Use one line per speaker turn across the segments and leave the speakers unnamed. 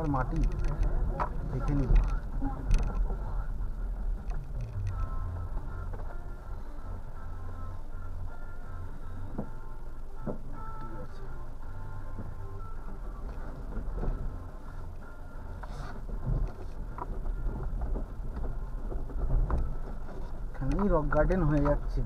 কোথাকার মাটি দেখে নিব। এখানেই রক গার্ডেন হয়ে যাচ্ছে।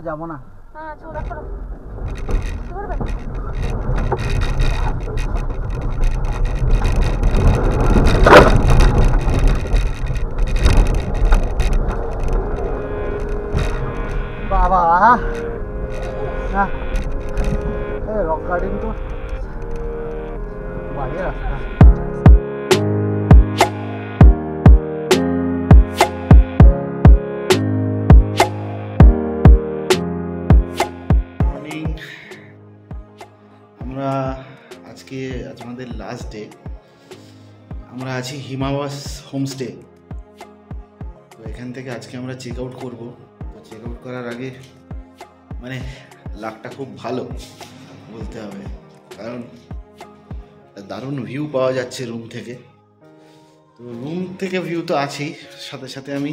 যাবো না। বাবা রক গার্ডেন তো বাইরে রাস্তা। আমরা আজকে আমাদের লাস্ট ডে। আমরা আছি হিমাবাস হোমস্টে। তো এখান থেকে আজকে আমরা চেক আউট করবো। তো চেক আউট করার আগে মানে লাকটা খুব ভালো বলতে হবে, কারণ দারুণ ভিউ পাওয়া যাচ্ছে রুম থেকে। তো রুম থেকে ভিউ তো আছেই, সাথে সাথে আমি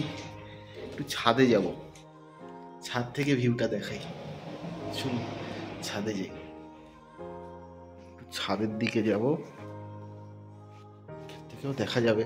একটু ছাদে যাব, ছাদ থেকে ভিউটা দেখাই। শুনুন, ছাদে যাই, ছাদের দিকে যাব, থেকেও দেখা যাবে।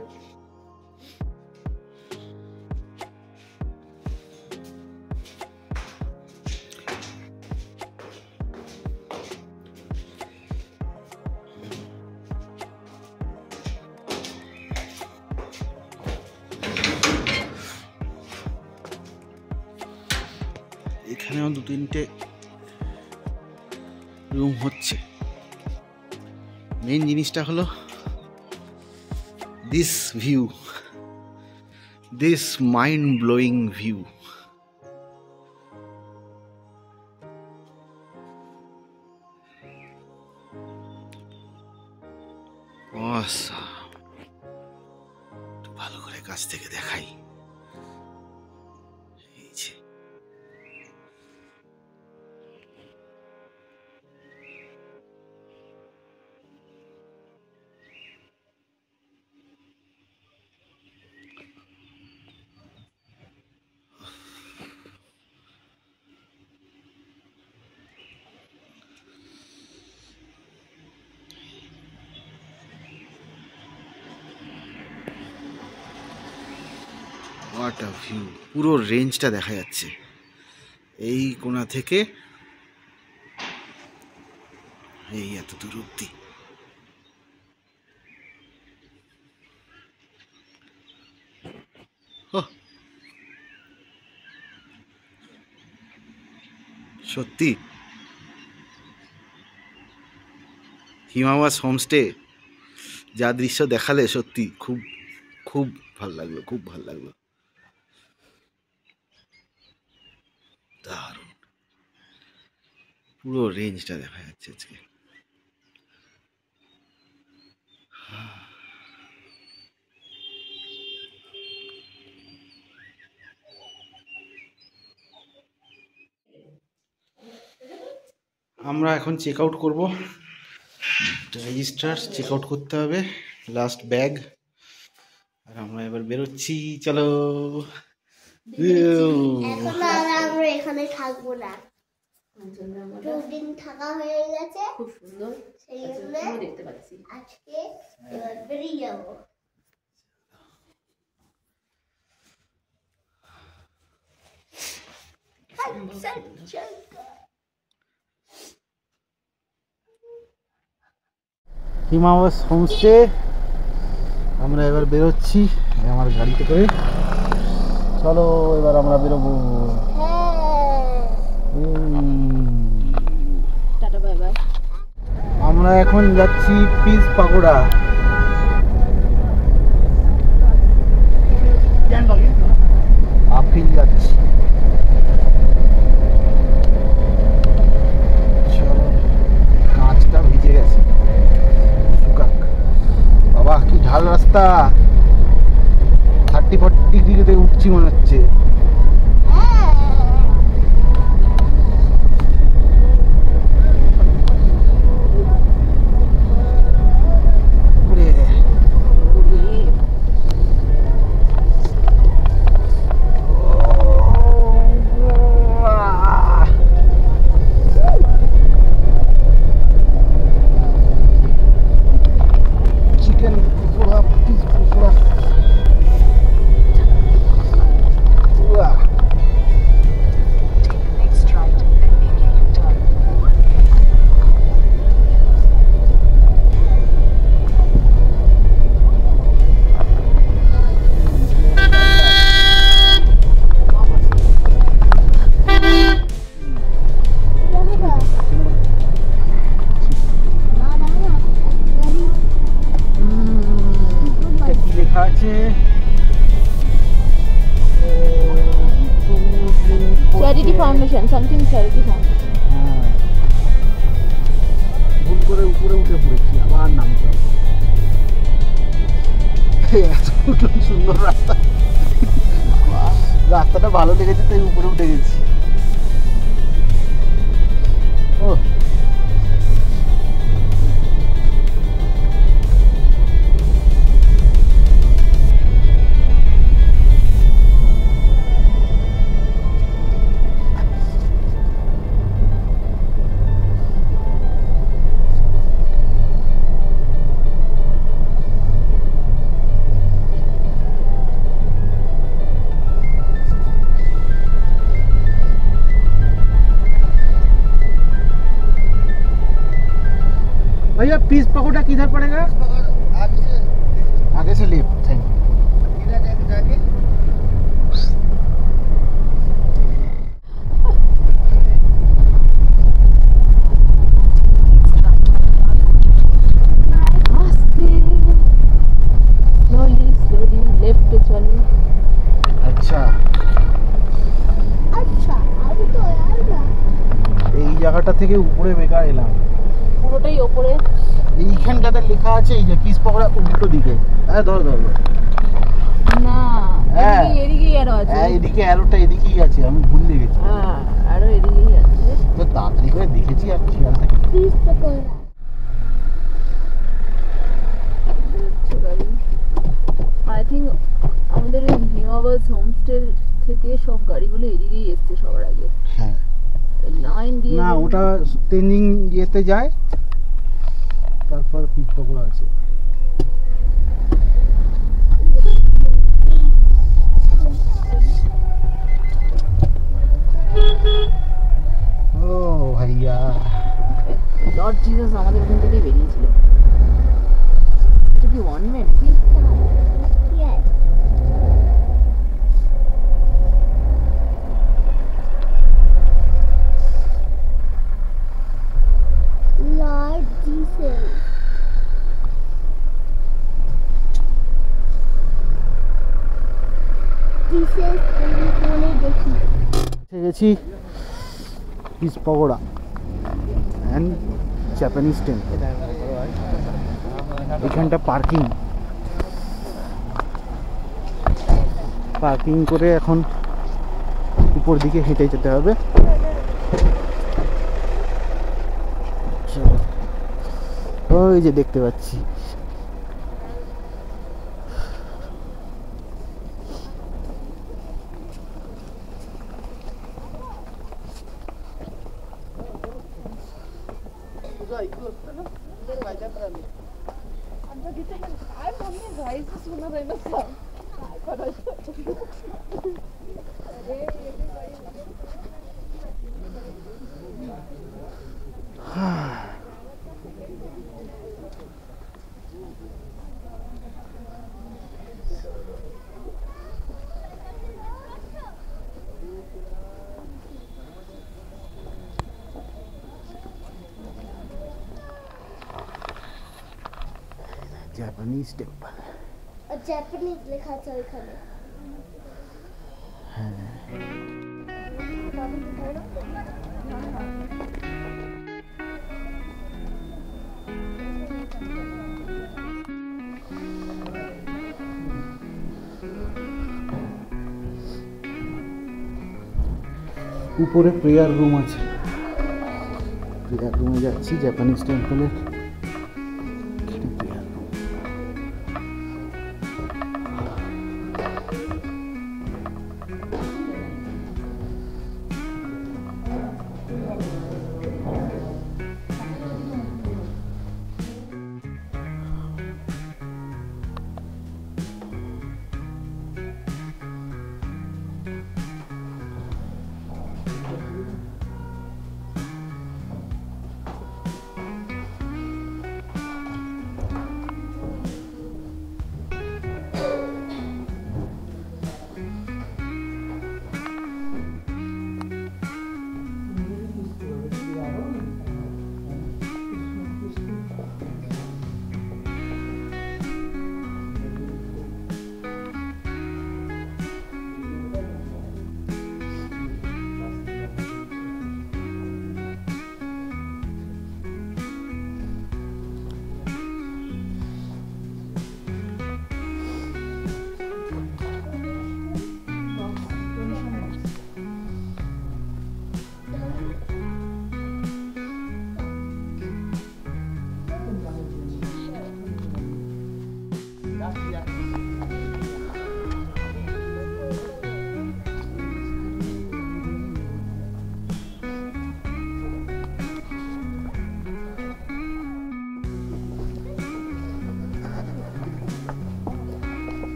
এখানেও 2-3টে রুম হচ্ছে। মেইন জিনিসটা হলো this view, this mind blowing view. ভালো করে কাছ থেকে দেখাই। What a view! পুরো রেঞ্জটা দেখা যাচ্ছে এই কোণা থেকে এই এত দূর অব্দি। সত্যি হিমাবাস হোমস্টে যা দৃশ্য দেখালে সত্যি খুব খুব ভালো লাগলো, খুব ভালো লাগলো। দারুণ, পুরো রেঞ্জটা দেখা যাচ্ছে আজকে। আমরা এখন চেক আউট করবো, রেজিস্টার চেক আউট করতে হবে, লাস্ট ব্যাগ। আর আমরা এবার বেরোচ্ছি, চলো।
আমরা এখানে থাকবো না, 2 দিন থাকা হয়ে গেছে, খুব সুন্দর। সেই জন্য দেখতে পাচ্ছি আজকে এবার বেরিয়ে যাবো।
হিমাবাস হোমস্টে আমরা এবার বেরোচ্ছি আমার গাড়িতে করে। চলো এবার আমরা বেরোবো।
Tata bye bye.
আমরা এখন যাচ্ছি পিস পাকোড়া। আপিল যাচ্ছি। চলো, কাঁচটা ভিজে গেছে, বাবা কি ঢাল রাস্তা, 30-40 ডিগ্রিতে উঠছি মনে হচ্ছে।
Charity foundation, something charity foundation.
হ্যাঁ, ভুল করে উপরে উঠে পড়েছি, আবার নামতে হবে। এত সুন্দর রাস্তা, রাস্তাটা ভালো লেগেছে তাই উপরে উঠে গেছি। ও भैया पीस पकोड़ा किधर पड़ेगा? आगे से लेफ्ट साइड।
স্লোলি স্লোলি লেফটে চলে।
আচ্ছা,
আচ্ছা আমি তো আলাদা
এই জায়গাটা থেকে উপরে বেকার এলাম।
পুরোটাই ওপরে।
এইখানটাতে লেখা আছে এই যে পিস পকোড়া উল্টো দিকে। হ্যাঁ ধরো ধরো।
না,
হ্যাঁ।
এদিকেই আরো আছে।
হ্যাঁ এদিকে অ্যারোটা এদিকেই আছে, আমি ভুলে গেছি।
হ্যাঁ, আরো এদিকেই আছে।
তো তাড়াতাড়ি করে দেখেছি আর খেয়াল থাকে।
পিস পকোড়া
আই থিঙ্ক আমাদের এই হিমাবাস হোমস্টে থেকে সব গাড়িগুলো এদিকেই এসছে সবার আগে।
হ্যাঁ
লাইন দিয়ে
না, ওটা তেঞ্জিং ইয়েতে যায়, তারপর পিস পকোড়া আছে। ও ভাইয়া,
লর্ড জিসাস আমাদের ওখান থেকেই বেরিয়েছিল। এটা কি ওয়ান ওয়ে নাকি?
Yes. Lord Jesus. Jesus আমি ফোনে দেখি।
এসে গেছি piece pakora and Japanese temple. এখানটা পার্কিং করে এখন উপর দিকে হেঁটে যেতে হবে। চলো, ওই যে দেখতে পাচ্ছি। Japanese temple.
আর জাপানিজ লেখা আছে ওখানে।
উপরে প্রেয়ার রুম আছে, প্রেয়ার রুমে যাচ্ছি। জাপানিজ টেম্পলের প্রেয়ার রুম।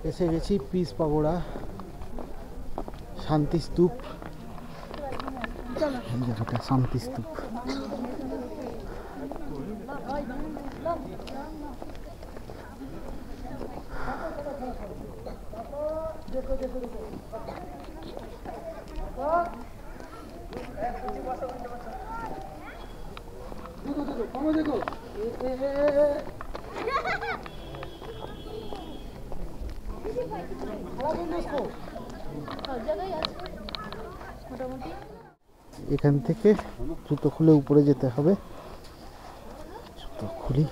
এসে গেছি পিস পাগোড়া, শান্তি স্তূপ। এই জায়গাটা শান্তি স্তূপ। এখান থেকে জুতো খুলে উপরে যেতে হবে। জুতো খুলি।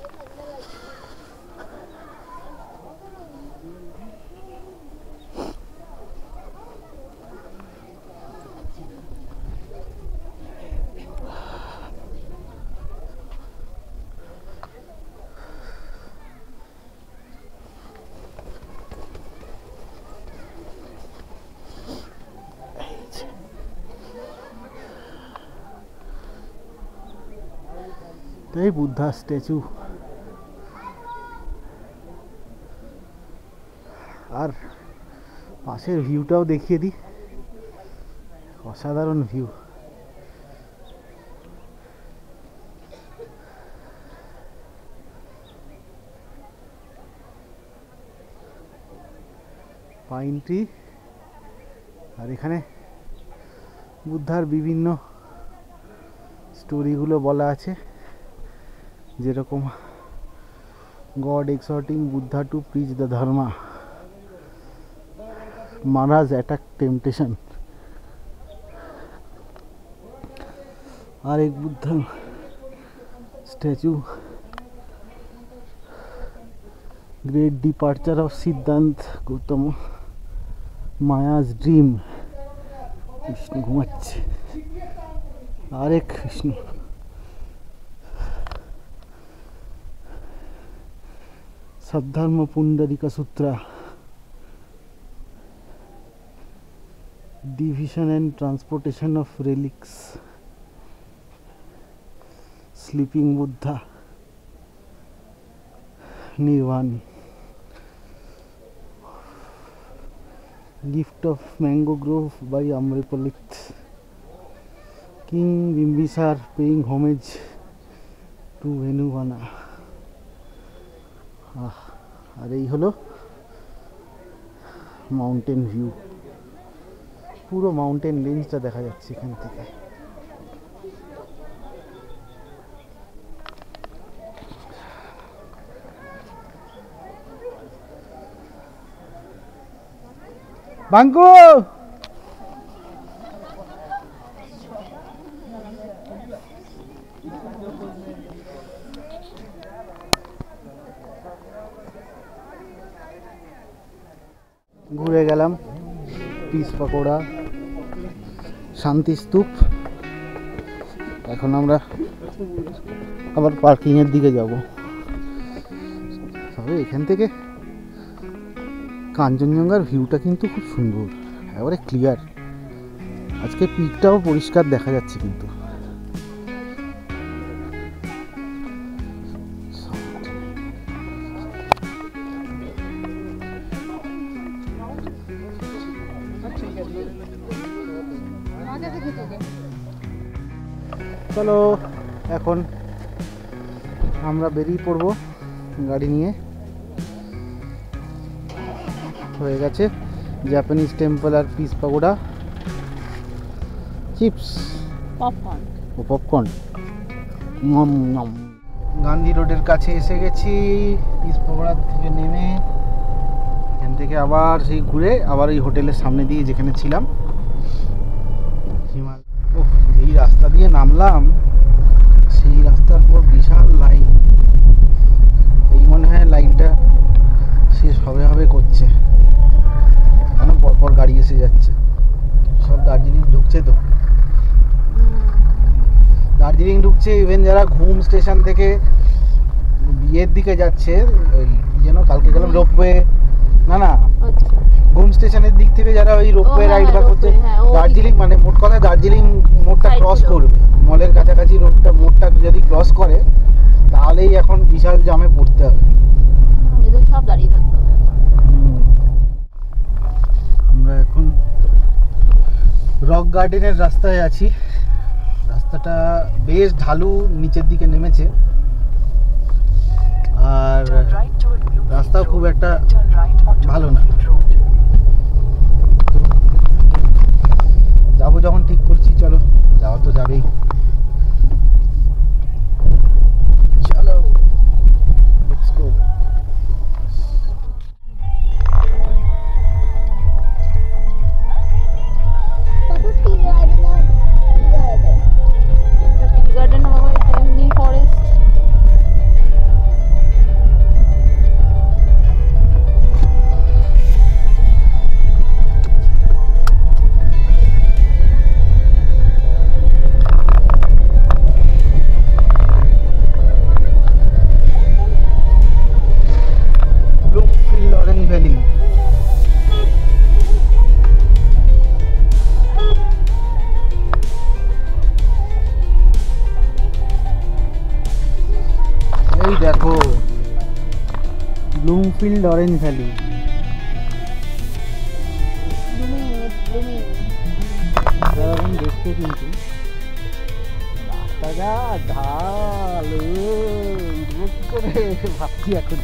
এই বুদ্ধা স্ট্যাচু। আর পাশের ভিউটাও দেখিয়ে দিই, অসাধারণ ভিউ। পাইন ট্রি, আর এখানে বুদ্ধার বিভিন্ন স্টোরিগুলো বলা আছে, যেরকম God exhorting Buddha to preach the dharma, Mara's attack temptation. আর এক Buddha statue, great departure of Siddhartha Gautam, Mayaz dream. Krishna ঘুমাচ্ছে, আরেক Krishna. Sadharma Pundarika Sutra, division and transportation of relics, sleeping Buddha, Nirvana, gift of mango grove by Amripalit, King Bimbisar paying homage to Venuvana। আর এই হলো mountain view, পুরো mountain রেঞ্জটা দেখা যাচ্ছে এখান থেকে। বাঙ্কু ঘুরে গেলাম পিস পাকোড়া, শান্তি স্তূপ। এখন আমরা আবার পার্কিংয়ের দিকে যাব। তবে এখান থেকে কাঞ্চনজঙ্ঘার ভিউটা কিন্তু খুব সুন্দর, একেবারে ক্লিয়ার। আজকে পিকটাও পরিষ্কার দেখা যাচ্ছে কিন্তু। চলো এখন আমরা বেরিয়ে পড়বো গাড়ি নিয়ে। হয়ে গেছে জাপানিজ টেম্পল আর পিস পাগোড়া, চিপস,
পপকর্ন
ও পপকর্ন। গান্ধী রোডের কাছে এসে গেছি। পিস পাগোড়া থেকে নেমে এখান থেকে আবার সেই ঘুরে আবার ওই হোটেলের সামনে দিয়ে যেখানে ছিলাম হিমালয়। ও এই রাস্তা দিয়ে নামলাম, সেই রাস্তার পর বিশাল লাইন। এই মনে হয় লাইনটা শেষ হবে করছে, কেন পরপর গাড়ি এসে যাচ্ছে। সব দার্জিলিং ঢুকছে, তো দার্জিলিং ঢুকছে। ইভেন যারা ঘুম স্টেশন থেকে বিয়ের দিকে যাচ্ছে, ওই যেন কালকে গেলাম রোপওয়ে, না ঘুম স্টেশনের দিক থেকে যারা ওই রোপওয়ে
হ্যাঁ,
রাইড বা
হ্যাঁ,
করছে,
ropeway, হ্যাঁ, ও
দার্জিলিং মানে মোট কথা দার্জিলিং মোড়টা
Side
ক্রস
ছিল।
করবে, মলের কাছাকাছি মোড়টা যদি ক্রস করে তাহলেই এখন বিশাল জামে পড়তে হবে।
এদের সব দাঁড়িয়ে থাকতে হবে এখন।
আমরা এখন রক গার্ডেনের রাস্তায় আছি। রাস্তাটা বেশ ঢালু, নিচের দিকে নেমেছে, আর রাস্তাও খুব একটা ভালো না। যাবো যখন ঠিক করছি, চলো যাওয়া তো যাবেই। চলো লেটস গো।
কত টি গার্ডেন আর গার্ডেন।
টি গার্ডেন বাবা, এটা এমনি ফরেস্ট।
Bloomfield orange valley. এই দেখো ব্লুমফিল্ড অরেঞ্জ ভ্যালি।
ব্লুমিং।
এখন দেখতে কিন্তু রাস্তাটা ঢাল, উঠবো কি করে ভাবছি এখন।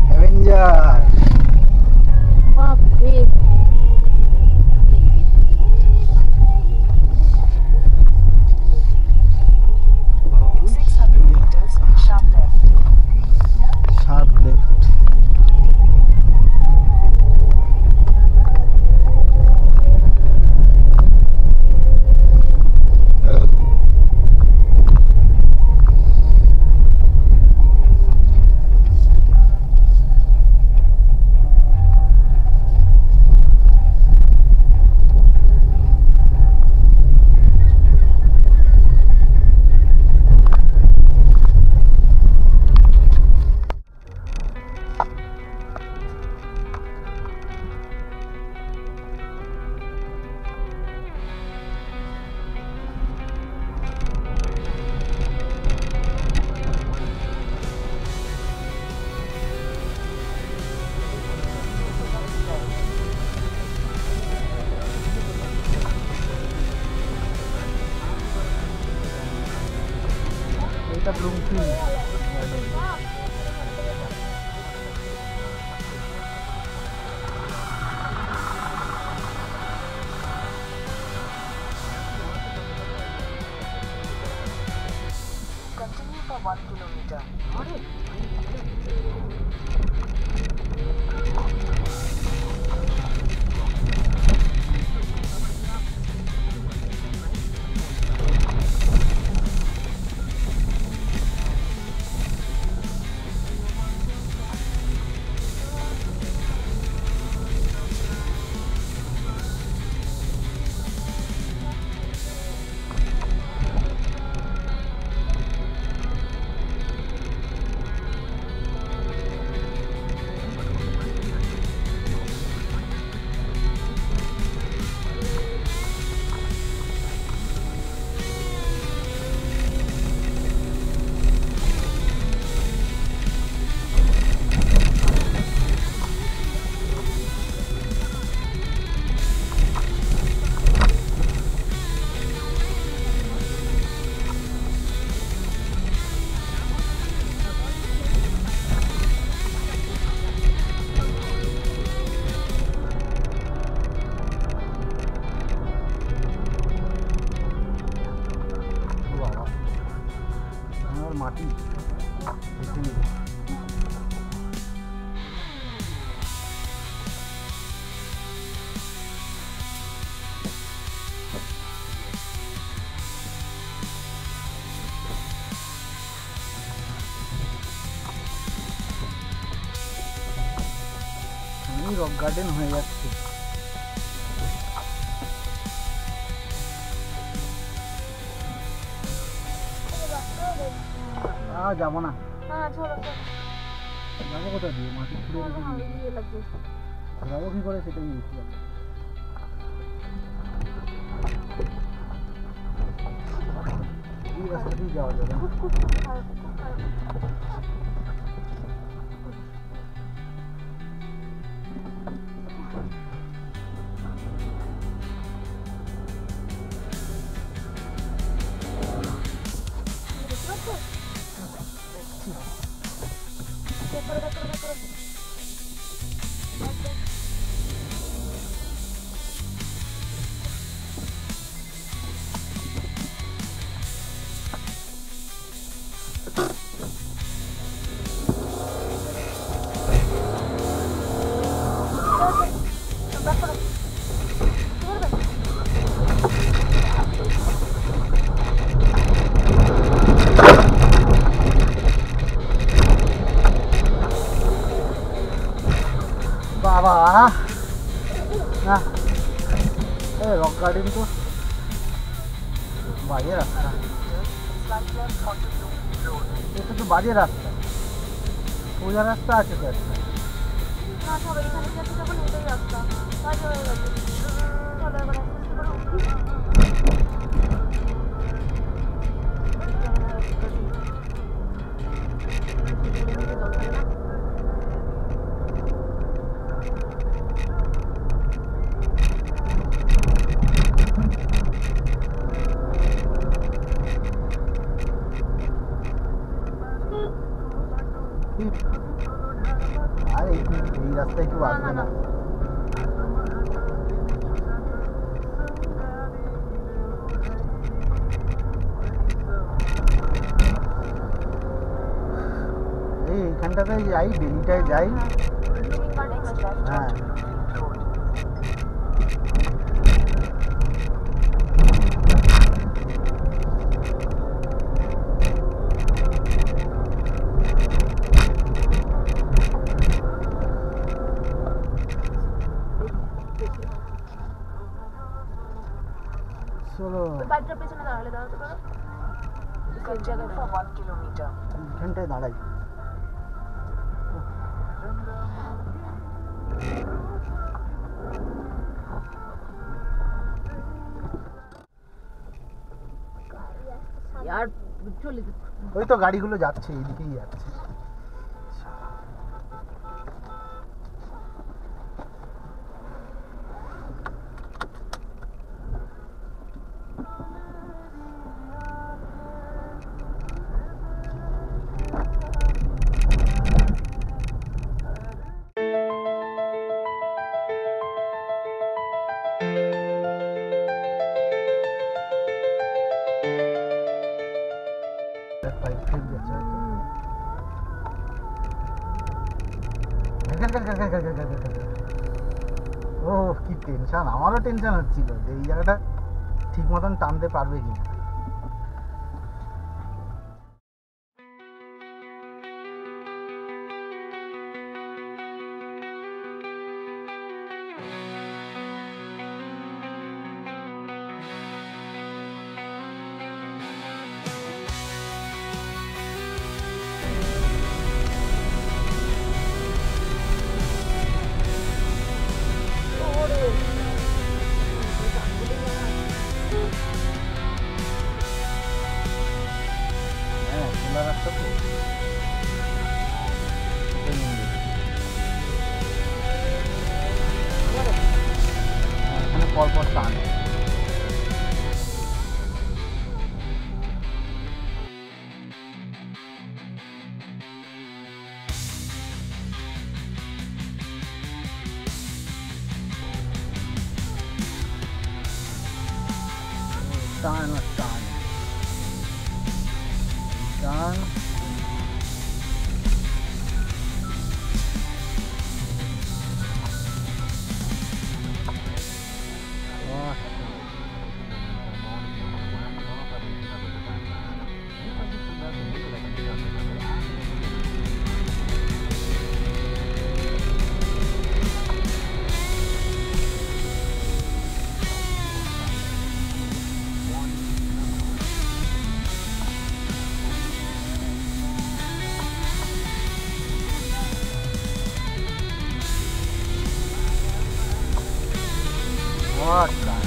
অ্যাভেঞ্জার।
বাপরে,
শার্প লেফট। এটা ব্লুমফিল্ড।
Continue for 1 kilometer.
দেখে নিব। রক গার্ডেন হয়ে যাচ্ছে। যাবো না, যাবো কোথা দিয়ে? মাটি খুঁড়ে যাবো কি করে সেটাই বুঝতে পারছি। এই রাস্তা দিয়ে যাওয়া যাবে। বাবা না, রক গার্ডেন তো বাজে রাস্তা, এটা তো বাজে রাস্তা, সোজা রাস্তা আছে তো একটা। আর এই রাস্তায় কেউ আসবে না। এইখানটাতে যাই, বেলিটায় যাই। হ্যাঁ চলো,
Continue for 1 kilometer.
এখানটায় দাঁড়াই। ওই তো গাড়িগুলো যাচ্ছে, এইদিকেই যাচ্ছে। ও কি টেনশন, আমারও টেনশন হচ্ছিল যে এই জায়গাটা ঠিক মতন টানতে পারবে কিনা। পরপর টান। টান টান টান ফার্স্ট টাইম।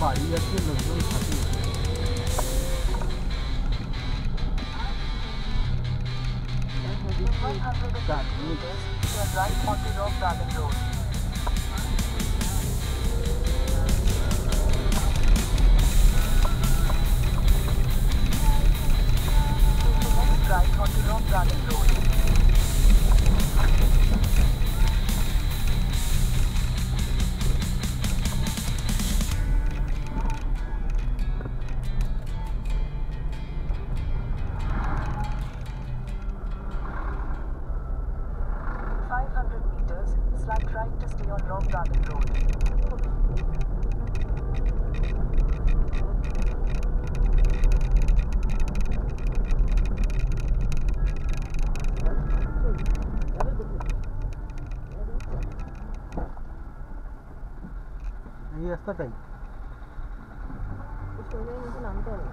বাড়ি যাচ্ছে লোকজন থাকে।
Right onto Rock Garden Road. Next right onto Rock Garden Road. Slight right to stay on Rock Garden Road.
এই রাস্তাটাই
নামতে হবে।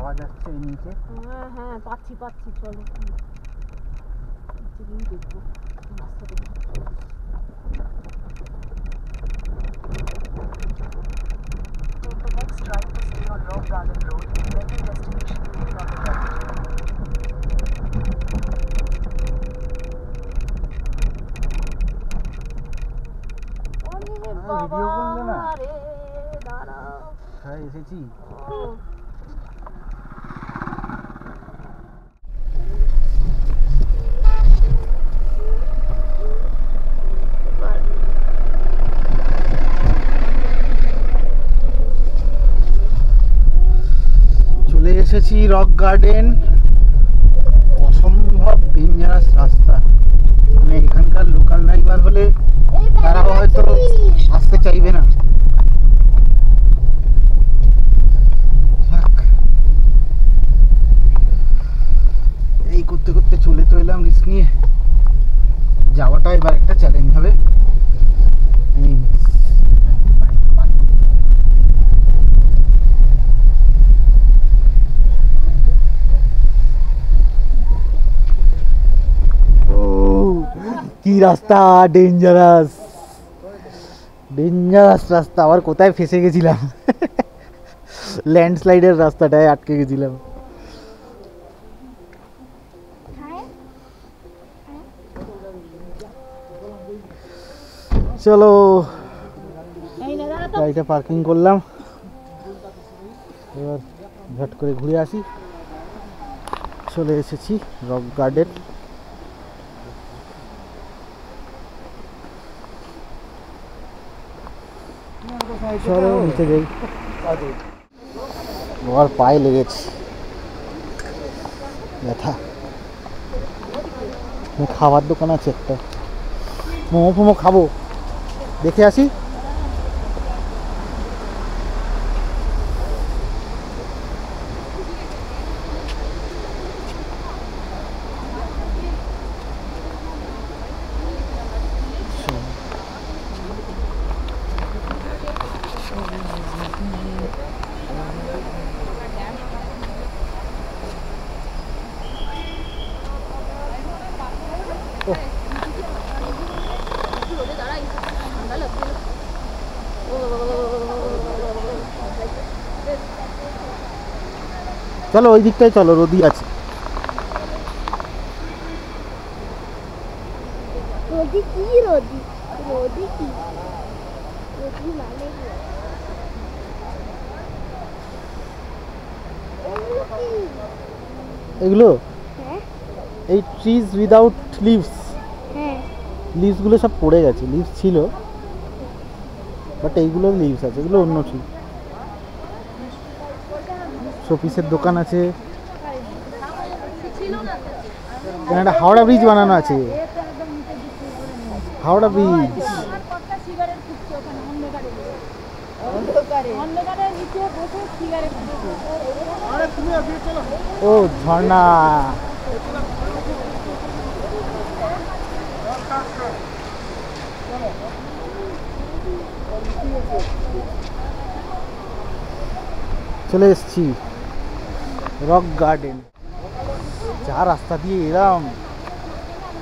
আওয়াজ আসছে এই নিচে।
হ্যাঁ হ্যাঁ পাচ্ছি পাচ্ছি, চলো দেখবো রাস্তা দেখবো।
Take the next right to stay on Rock Garden Road. Then your destination will be on the right.
Video করলে না? হ্যাঁ এসেছি। চলে এসেছি রক গার্ডেন। অসম্ভব ডেঞ্জারাস রাস্তা, মানে এখানকার লোকাল ড্রাইভার হলে তারাও হয়তো আসতে চাইবে না। এই করতে করতে চলে তো এলাম রিস্ক নিয়ে, যাওয়াটা এবার একটা চ্যালেঞ্জ হবে। কি রাস্তা, ডেঞ্জারাস ডেঞ্জারাস রাস্তা। আবার কোথায় ফেসে গেছিলাম, ল্যান্ডস্লাইডের রাস্তাটায় আটকে গেছিলাম। চলো গাড়িটা পার্কিং করলাম, এবার ঝট করে ঘুরে আসি। চলে এসেছি রক গার্ডেন। চলো নিচে যাই, আমার পায়ে লেগেছে ব্যথা। খাবার দোকান আছে একটা, মোমো ফোমো খাবো, দেখে আসি। চলো ওই দিকটায় চলো, রোদি আছে।
রোদি কি? রোদি রোদি কি? রোদি মানে কি?
এগুলো
হ্যাঁ
এই ট্রিজ উইদাউট লিভস,
হ্যাঁ
লিভসগুলো সব পড়ে গেছে, লিভস ছিল বাট এইগুলো লিভস আছে, এগুলো অন্য ট্রি। শোপিসের দোকান আছে, এখানে একটা হাওড়া ব্রিজ বানানো আছে, হাওড়া ব্রিজ। ও ঝর্ণা, চলে এসছি রক গার্ডেন। যা রাস্তা দিয়ে এলাম,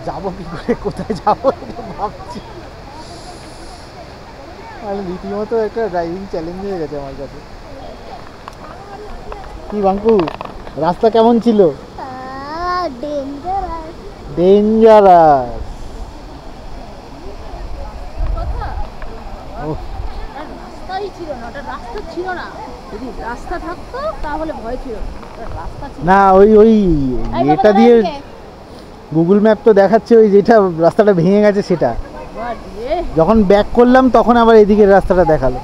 যাবো কি করে, কোথায় যাবো ভাবছি। আর রীতিমতো একটা ড্রাইভিং চ্যালেঞ্জ হয়ে গেছে আমার কাছে। কি বাঙ্কু, রাস্তা কেমন ছিল?
ডেঞ্জারাস।
ডেঞ্জারাস।
রাস্তাই ছিল না, ওটা রাস্তা ছিল না। যদি রাস্তা থাকতো তাহলে ভয় ছিল না, ওটা রাস্তা ছিল
না, ওই ওই এটা দিয়ে গুগল ম্যাপ তো দেখাচ্ছে ওই যেটা রাস্তাটা ভেঙে গেছে সেটা। যখন ব্যাক করলাম তখন আবার এদিকের রাস্তাটা দেখালো।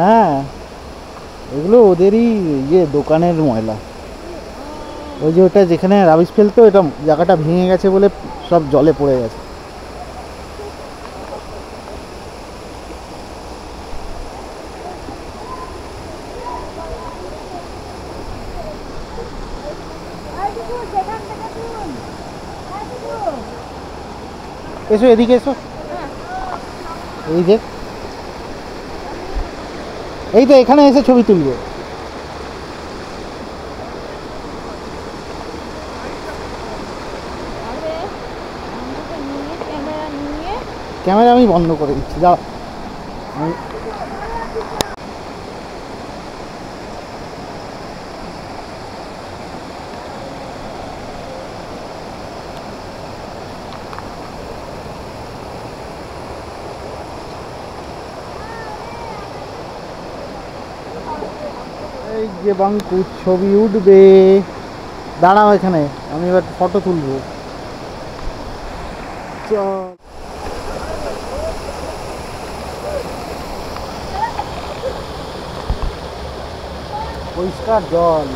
হ্যাঁ, এগুলো ওদেরই ইয়ে দোকানের ময়লা। ওই যে ওটা যেখানে রাবিশ ফেলতো, এটা জায়গাটা ভেঙে গেছে বলে সব জলে পড়ে গেছে। এসো এদিকে এসো, এই যে এই তো এখানে এসে ছবি তুলবো। ক্যামেরা আমি বন্ধ করে দিচ্ছি, যাও। এই যে বাঙ্কু ছবি উঠবে, দাঁড়াও এখানে, আমি এবার ফটো তুলবো। চল, পরিষ্কার জল।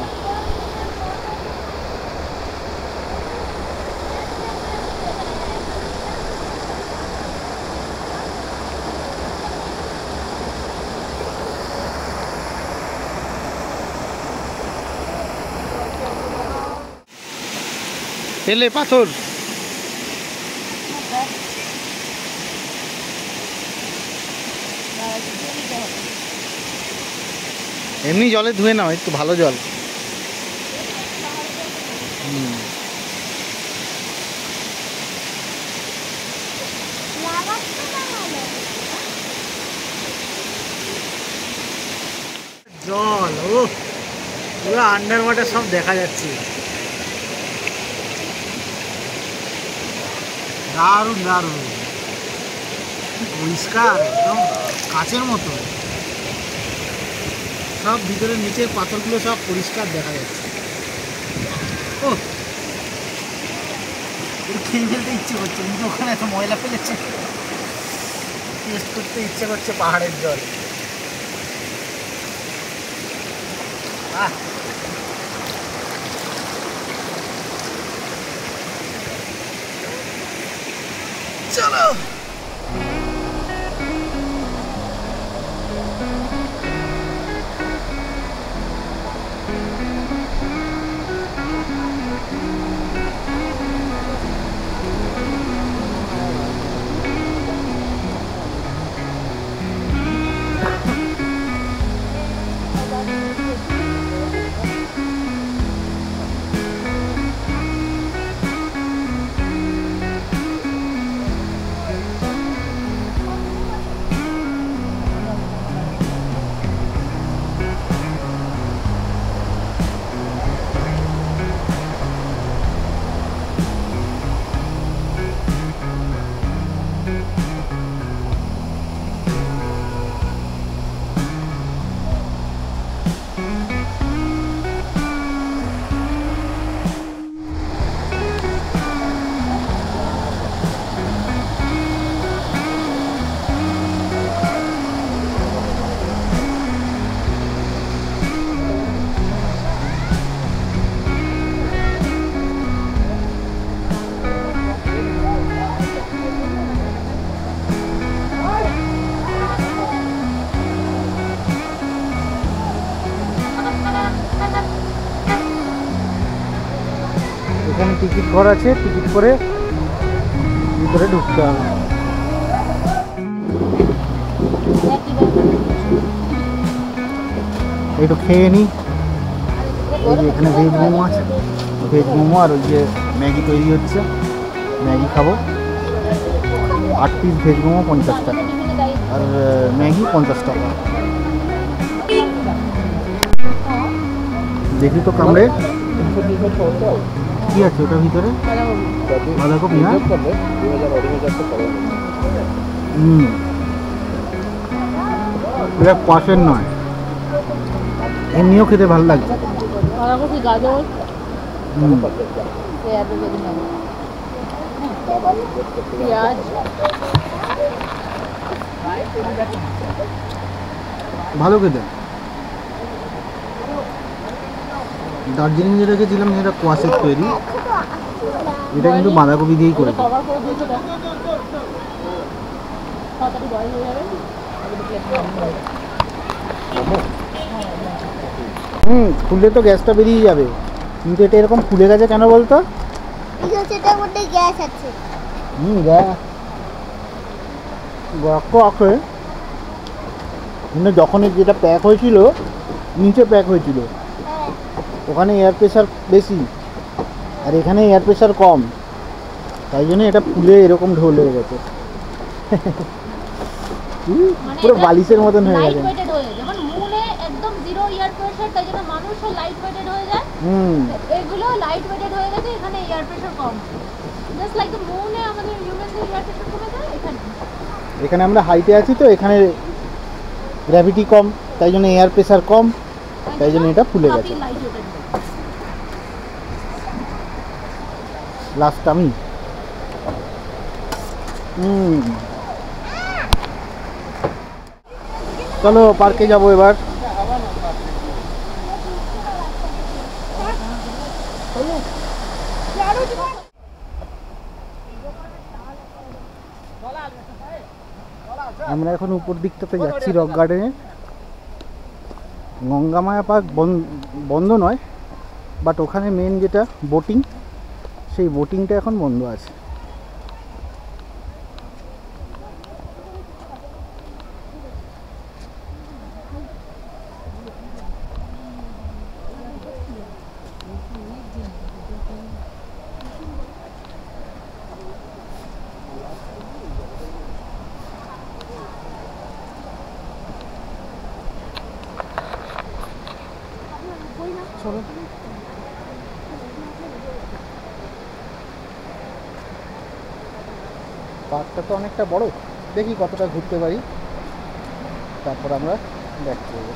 এলে পাথর এমনি জলে ধুয়ে নাও, একটু ভালো জল। জল ও পুরো আন্ডার ওয়াটার সব দেখা যাচ্ছে, দারুণ দারুণ পরিষ্কার একদম কাচের মতো। সব ভিতরে নিচের পাথরগুলো সব পরিষ্কার দেখা যাচ্ছে। ও খেয়ে ফেলতে ইচ্ছে করছে, কিন্তু ওখানে এত ময়লা ফেলেছে, টেস্ট করতে ইচ্ছে করছে পাহাড়ের জল। চলো এখানে টিকিট ঘর আছে, টিকিট করে ভিতরে ঢুকতে হবে। একটু খেয়ে নিই। এই যে এখানে ভেজ মোমো আছে, ভেজ মোমো আর ওই যে ম্যাগি তৈরি হচ্ছে, ম্যাগি খাবো। 8 পিস ভেজ মোমো 50 টাকা আর ম্যাগি 50 টাকা। দেখি তো কামড়ে কি আছে ওটার ভিতরে, বাঁধাকপি না? এটা কষের নয়, এমনিও খেতে ভালো লাগছে। ভালো খেতে। দার্জিলিং যেটা খেয়েছিলাম যেটা কোয়াশের তৈরি, এটা কিন্তু বাঁধাকপি দিয়েই করেছে। খুললে তো গ্যাসটা বেরিয়ে যাবে, কিন্তু এটা এরকম ফুলে গেছে কেন বলতো?
এটার মধ্যে গ্যাস আছে।
গ্যাস কিন্তু যখন যেটা প্যাক হয়েছিল নিচে প্যাক হয়েছিল, ওখানে এয়ার প্রেশার বেশি আর এখানে এয়ার প্রেশার কম, তাই জন্য এটা ফুলে এরকম ঢোল হয়ে গেছে, পুরো বালিশের মতন হয়ে গেছে।
একদম জিরো এয়ার প্রেশার, তাই জন্য মানুষও লাইট ওয়েটেড হয়ে যায়। এগুলো লাইট ওয়েটেড হয়ে গেছে, এখানে এয়ার প্রেশার কম। জাস্ট লাইক দ্য মুনে আমাদের হিউম্যানদের এয়ার প্রেশার কমে যায়, এখানে
আমরা হাইটে আছি তো এখানে গ্র্যাভিটি কম, তাই জন্য এয়ার প্রেশার কম, তাই জন্য এটা ফুলে গেছে। লাস্ট আমি চলো পার্কে যাবো এবার। আমরা এখন উপর দিকটাতে যাচ্ছি রক গার্ডেনে। গঙ্গামায়া পার্ক বন্ধ নয়, বাট ওখানে মেন যেটা বোটিং সেই বোটিংটা এখন বন্ধ আছে। চলো পার্কটা তো অনেকটা বড়, দেখি কতটা ঘুরতে পারি, তারপর আমরা ব্যাক করবো।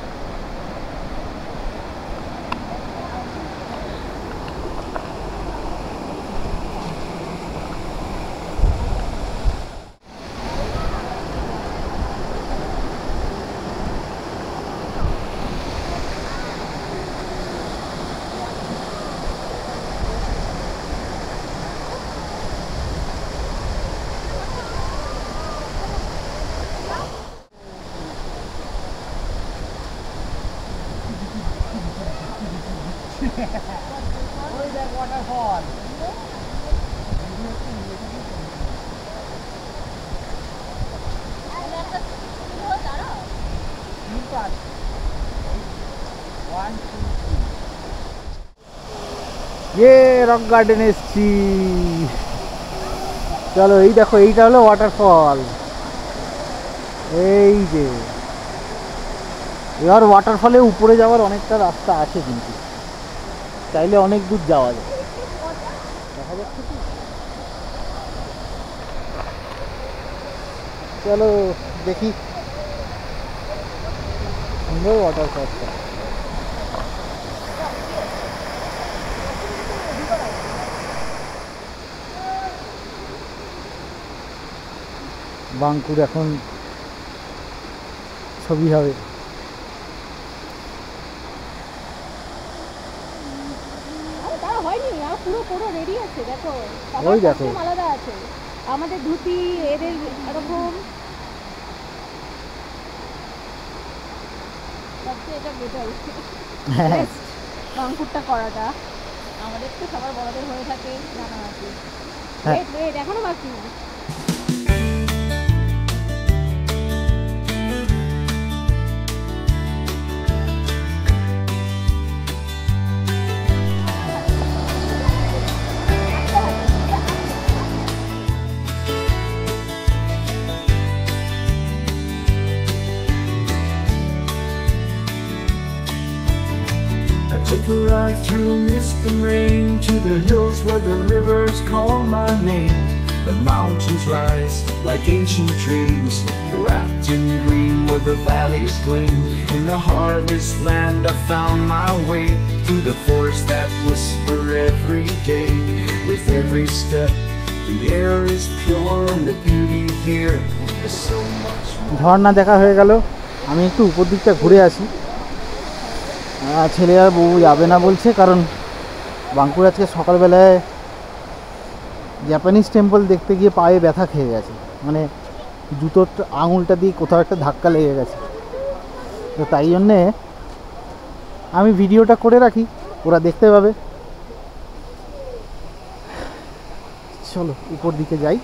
ওয়াটারফল রক গার্ডেন এসছি। চলো এই দেখো, এইটা হলো ওয়াটারফল। এই যে এবার ওয়াটারফলে উপরে যাওয়ার অনেকটা রাস্তা আছে, কিন্তু চাইলে অনেক দূর যাওয়া যায়। দেখা যাচ্ছে কি? চলো দেখি সুন্দর ওয়াটারফলটা। বাঙ্কুর এখন ছবি হবে।
পুরো রেডি আছে, দেখো
ওই দেখো
আলাদা আছে, আমাদের ধুতি এদের এরকম। এটা বেটার বাঙ্কুরটা করাটা, আমাদের তো সবার বড়দের হয়ে থাকে জানা আছে। এখনো বাকি
Took a ride through mist and rain to the hills where the rivers call my name. The mountains rise like ancient trees, wrapped in green where the valleys gleam. In the harvest land I found my way through the forest that whisper every day. With every step the air is pure and the beauty here is so much more.
ঝর্ণা দেখা হয়ে গেল, আমি একটু উপর দিকটা ঘুরে আসি। ছেলে আর বউ যাবে না বলছে, কারণ বাঙ্কুর আজকে সকালবেলায় জাপানিজ টেম্পল দেখতে গিয়ে পায়ে ব্যথা খেয়ে গেছে, মানে জুতোর আঙুলটা দিয়ে কোথাও একটা ধাক্কা লেগে গেছে। তো তাই জন্যে আমি ভিডিওটা করে রাখি, ওরা দেখতে পাবে। চলো উপর দিকে যাই।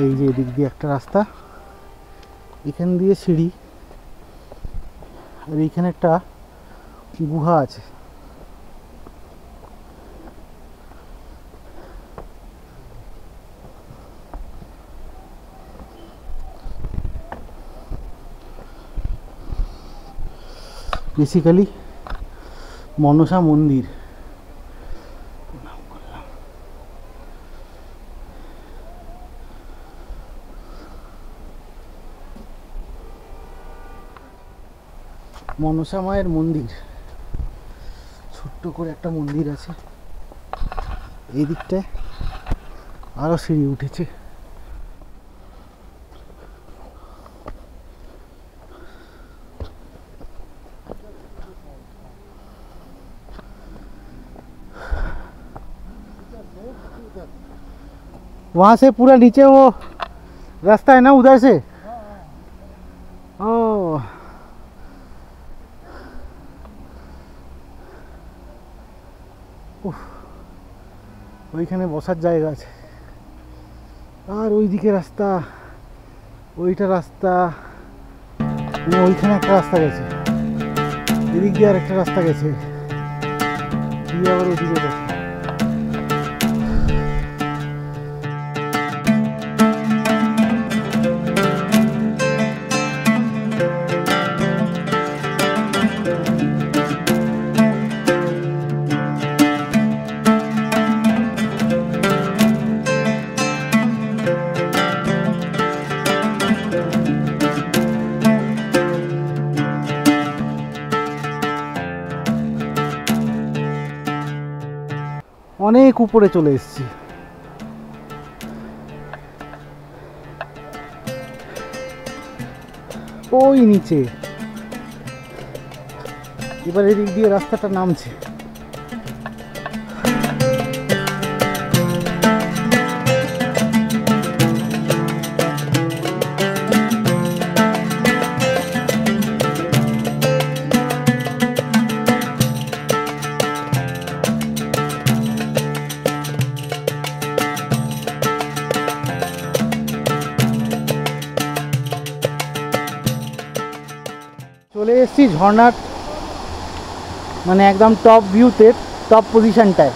এই যে এদিক দিয়ে একটা রাস্তা, এখান দিয়ে সিঁড়ি, আর এইখানে একটা গুহা আছে। বেসিক্যালি মনসা মন্দির। মনসা মায়ের মন্দির, ছোট্ট করে একটা মন্দির আছে। এই দিকটায় আরো সিঁড়ি উঠেছে। वहाँ से पूरा नीचे वो रास्ता है ना उधर से? ओ ওইখানে বসার জায়গা আছে। আর ওইদিকে রাস্তা, ওইটা রাস্তা, ওইখানে একটা রাস্তা গেছে, এদিক দিয়ে আর একটা রাস্তা গেছে, দিয়ে আবার ওইদিকে গেছে। অনেক উপরে চলে এসেছি। ওই নিচে এবার এদিক দিয়ে রাস্তাটা নামছে। চলে এসেছি ঝর্ণার মানে একদম টপ ভিউতে, টপ পজিশনটায়।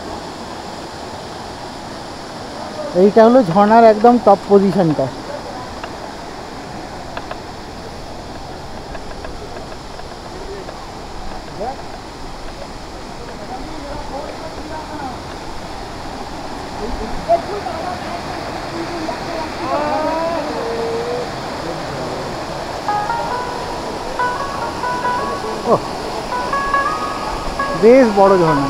এইটা হলো ঝর্ণার একদম টপ পজিশনটা। বেশ বড় ঝর্ণা।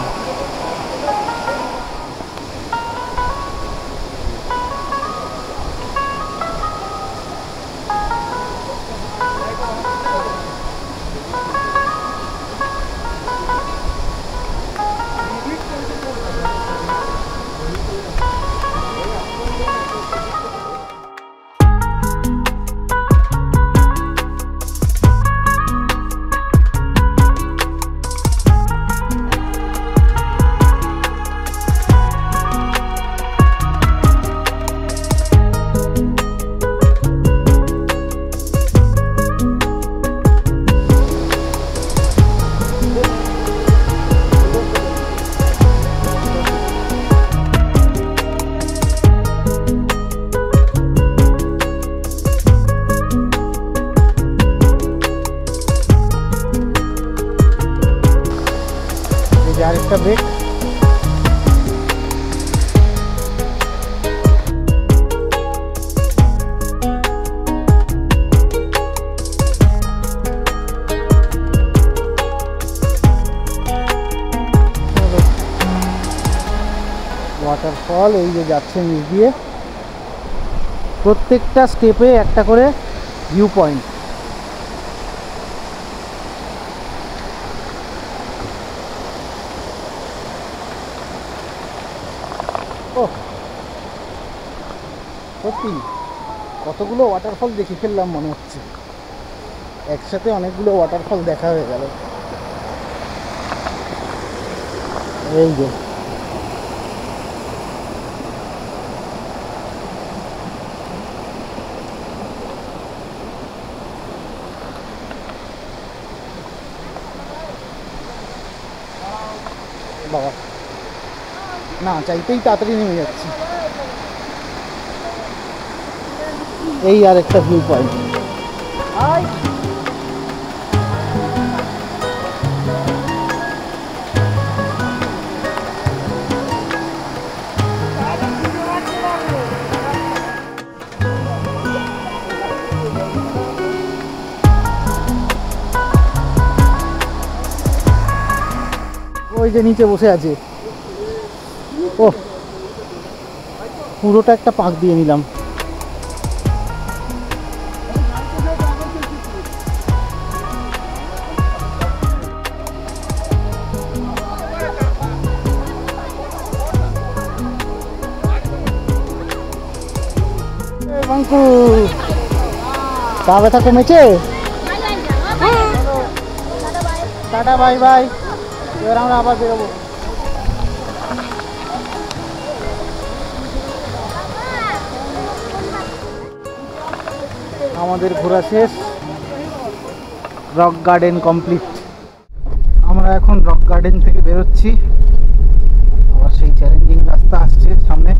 আরেকটা ব্রেক। ওয়াটারফল এই যে যাচ্ছে নিচ দিয়ে, প্রত্যেকটা স্টেপে একটা করে ভিউ পয়েন্ট। সত্যি কতগুলো ওয়াটারফল দেখে ফেললাম মনে হচ্ছে, একসাথে অনেকগুলো ওয়াটারফল দেখা হয়ে গেল। এই যে বাবা, না চাইতেই তাড়াতাড়ি নেমে যাচ্ছি। এই আর একটা ভিউ পয়েন্ট। ওই যে নিচে বসে আছে। ও পুরোটা একটা পাক দিয়ে নিলাম। বাঙ্কু পা ব্যথা কমেছে? Tata bye bye. এবার আমরা আবার বেরোবো। আমাদের ঘোরা শেষ, রক গার্ডেন কমপ্লিট। আমরা এখন রক গার্ডেন থেকে বেরোচ্ছি, আবার সেই চ্যালেঞ্জিং রাস্তা আসছে সামনে।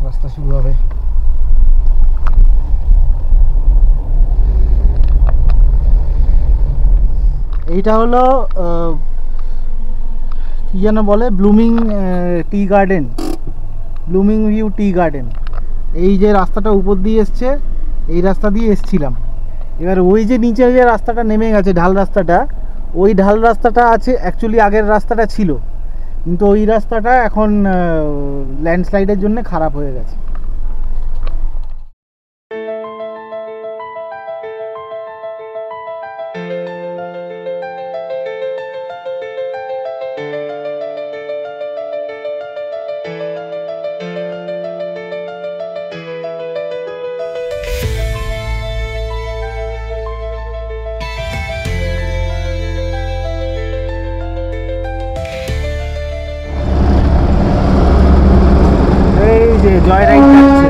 রাস্তা শুরু হবে। এইটা হলো কি যেন বলে, blooming tea garden, blooming view tea garden. এই যে রাস্তাটা উপর দিয়ে এসছে, এই রাস্তা দিয়ে এসছিলাম। এবার ওই যে নিচে যে রাস্তাটা নেমে গেছে, ঢাল রাস্তাটা, ওই ঢাল রাস্তাটা আছে অ্যাকচুয়ালি আগের রাস্তাটা ছিল, কিন্তু ওই রাস্তাটা এখন ল্যান্ডস্লাইডের জন্য খারাপ হয়ে গেছে। জয় রাইড যাচ্ছে,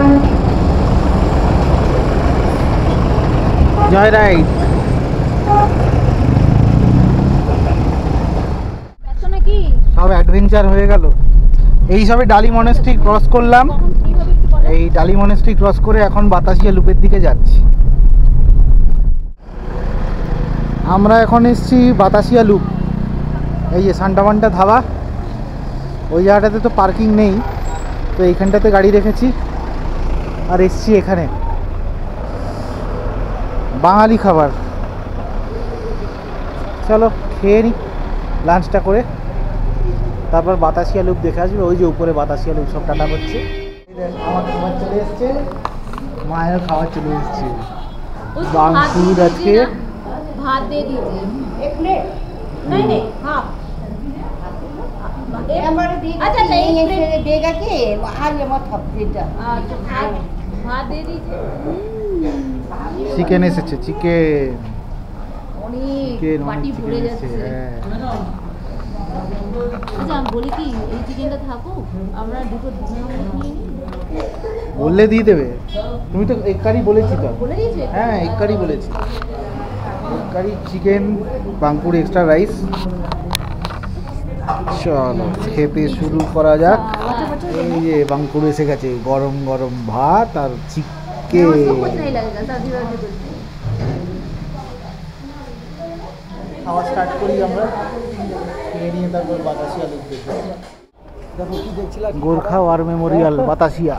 জয় রাইড। সব অ্যাডভেঞ্চার হয়ে গেল। এই সবে ডালি মনেস্ট্রি ক্রস করলাম, এই ডালি মনেস্ট্রি ক্রস করে এখন বাতাসিয়া লুপের দিকে যাচ্ছি। আমরা এখন এসেছি বাতাসিয়া লুপ। এই যে সান্টামান্টা ধাবা, ওই জায়গাটাতে তো পার্কিং নেই, তো এইখানটাতে গাড়ি রেখেছি আর এসছি এখানে। বাঙালি খাবার, চলো খেয়ে নিই লাঞ্চটা করে, তারপর বাতাসিয়া লুপ দেখে আসবে। ওই যে উপরে বাতাসিয়া লুপ সব টাটা করছে। আমার খাবার চলে এসছে, মায়ের খাবার চলে এসছে। বাংকুর আজকে
ভাত দিয়ে দিয়েছে এক প্লেট, नहीं नहीं हां अच्छा नहीं देगा कि आज मत थपड़ीটা ভাত দিয়ে দিয়েছে।
চিকেন এসেছে, চিকেন
অনেক পাটি ভরে যাচ্ছে। আচ্ছা আমি বলি কি, এই চিকেনটা থাকুক, আমরা দুটো
বললে দিয়ে দেবে। তুমি তো এক কারি বলেছি, তো
বলে দিয়েছি।
হ্যাঁ এক কারি বলেছি, এক কারি চিকেন, বাংকুর এক্সট্রা রাইস। চলো খেতে শুরু করা যাক। এই যে বাংকুর এসে গেছে, গরম গরম ভাত আর চিকেন। খাওয়া স্টার্ট করি আমরা, খেয়ে নিয়ে তারপর বাতাসিয়া লুপ দেখবো। দেখো কি দেখছিলাম, Gorkha war memorial Batasia,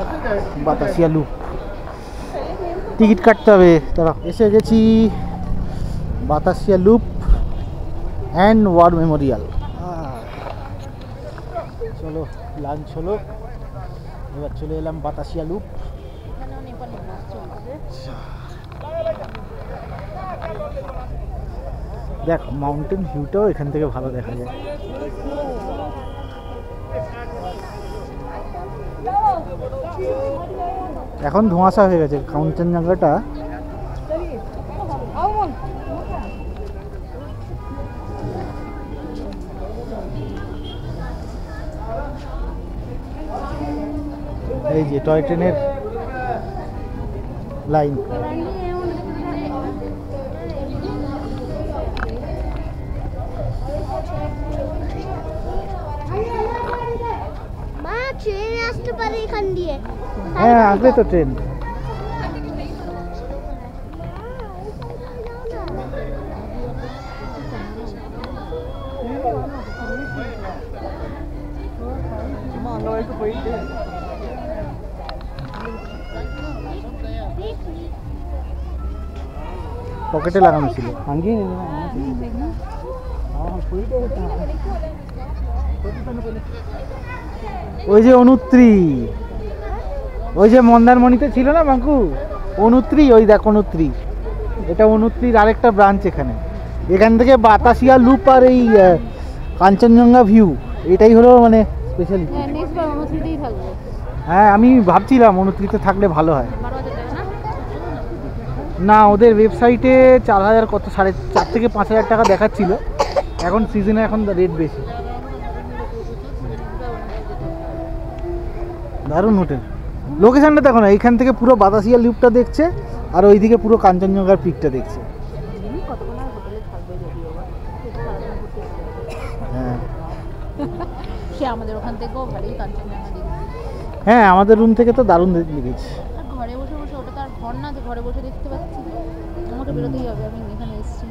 Batasia loop. Ticket কাটতে হবে। তারা এসে গেছি Batasia loop and war memorial. চলো লাঞ্চ হলো, এবার চলে এলাম বাতাসিয়া লুপ। দেখ মাউন্টেন ভিউটাও এখান থেকে ভালো দেখা যায়। এখন ধোঁয়াশা হয়ে গেছে কাঞ্চনজঙ্ঘাটা। এই যে টয় ট্রেনের লাইন।
মা ট্রেন আসতে পারে এখান দিয়ে।
হ্যাঁ আসবে তো ট্রেন। পকেটে লাগানো ছিল। ওই যে অনুত্রী, ওই যে মন্দারমণিতে ছিল না বাঙ্কু, অনুত্রী, ওই দেখ অনুত্রী। এটা অনুত্রীর আরেকটা ব্রাঞ্চ এখানে। এখান থেকে বাতাসিয়া লুপ আর এই কাঞ্চনজঙ্ঘা ভিউ, এটাই হলো মানে স্পেশালিটি। হ্যাঁ আমি ভাবছিলাম অনুত্রীতে থাকলে ভালো হয়। না ওদের ওয়েবসাইটে 4000 কত 4.5 থেকে 5000 টাকা দেখাচ্ছিল। এখন সিজনে এখন রেট বেশি। দারুণ হোটেল। লোকেশনটা দেখো না, এইখান থেকে পুরো বাতাসিয়া লুপটা দেখছে আর ওইদিকে পুরো কাঞ্চনজঙ্ঘার পিকটা দেখছে। হ্যাঁ
সে আমাদের ওখান থেকেও ভালোই কাঞ্চনজঙ্ঘা দেখি।
হ্যাঁ আমাদের রুম থেকে তো দারুণ লেগেছে।
আর ঘরে বসে বসে ওটা তো আর ঘর না যে ঘরে বসে দেখতে পাচ্ছি, আমাকে বেরোতেই হবে। আমি এখানে এসেছি,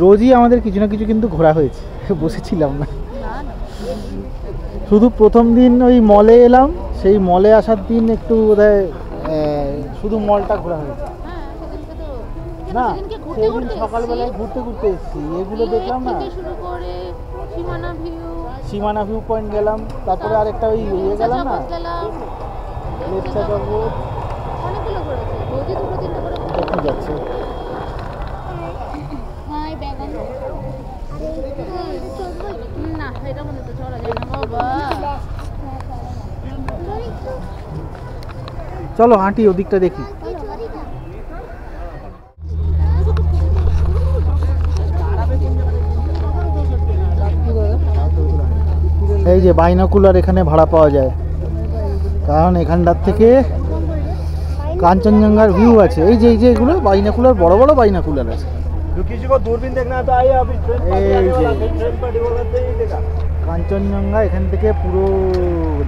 রোজই আমাদের কিছু না কিছু কিন্তু ঘোরা হয়েছে, বসেছিলাম না।
না না
শুধু প্রথম দিন ওই মলে এলাম, সেই মলে আসার দিন একটু বোধহয় শুধু মলটা ঘোরা হয়েছে।
হ্যাঁ সেদিনকে তো
না
সেদিনকে ঘুরতে
সেদিন
ঘুরতে
সকালবেলায় ঘুরতে ঘুরতে এসেছি, এগুলো দেখলাম না।
থেকে শুরু করে সীমানা ভিউ,
সীমানা ভিউ পয়েন্ট গেলাম, তারপরে আরেকটা ওই ইয়ে গেলাম না,
গেলাম,
লেপচা জগৎ,
অনেকগুলো ঘুরেছি। রোজই 2-3টা করে ঘুরে।
দেখতে যাচ্ছে।
হাই ব্যাগান না, এটা মনে তো চলা যায় না বাবা।
চলো হাঁটি ওদিকটা দেখি। এই যে বাইনোকুলার এখানে ভাড়া পাওয়া যায়, কারণ এখানটার থেকে কাঞ্চনজঙ্ঘার ভিউ আছে। এই যে এগুলো বাইনোকুলার, বড় বড় বাইনোকুলার আছে। এই যে কাঞ্চনজঙ্ঘা এখান থেকে পুরো